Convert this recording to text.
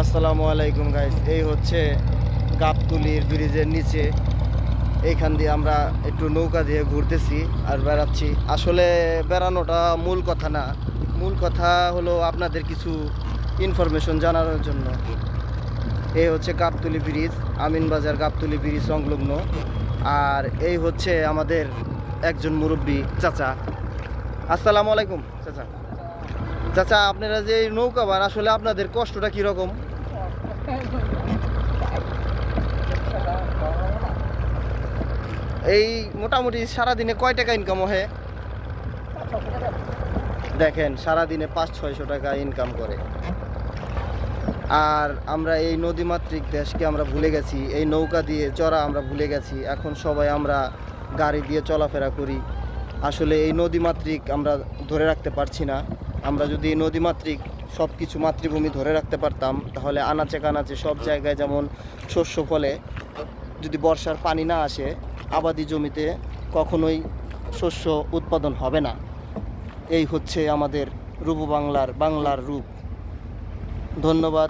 আসসালামু আলাইকুম গাইস, এই হচ্ছে গাবতলীর ব্রিজের নিচে। এইখান দিয়ে আমরা একটু নৌকা দিয়ে ঘুরতেছি আর বেড়াচ্ছি। আসলে বেড়ানোটা মূল কথা না, মূল কথা হলো আপনাদের কিছু ইনফরমেশন জানানোর জন্য। এই হচ্ছে গাবতলী ব্রিজ, আমিনবাজার গাবতলী ব্রিজ সংলগ্ন। আর এই হচ্ছে আমাদের একজন মুরব্বী চাচা। আসসালামু আলাইকুম চাচা। চাচা, আপনারা যে এই নৌকা বান, আসলে আপনাদের কষ্টটা কীরকম? এই মোটামুটি সারাদিনে কয় টাকা ইনকাম হয়? দেখেন, সারাদিনে 500-600 টাকা ইনকাম করে। আর আমরা এই নদীমাতৃক দেশকে আমরা ভুলে গেছি, এই নৌকা দিয়ে চড়া আমরা ভুলে গেছি। এখন সবাই আমরা গাড়ি দিয়ে চলাফেরা করি। আসলে এই নদীমাতৃক আমরা ধরে রাখতে পারছি না। আমরা যদি এই নদীমাতৃক সব কিছু মাতৃভূমি ধরে রাখতে পারতাম, তাহলে আনাচে কানাচে সব জায়গায় যেমন শস্য ফলে, যদি বর্ষার পানি না আসে আবাদি জমিতে কখনোই শস্য উৎপাদন হবে না। এই হচ্ছে আমাদের বাংলার রূপ। ধন্যবাদ।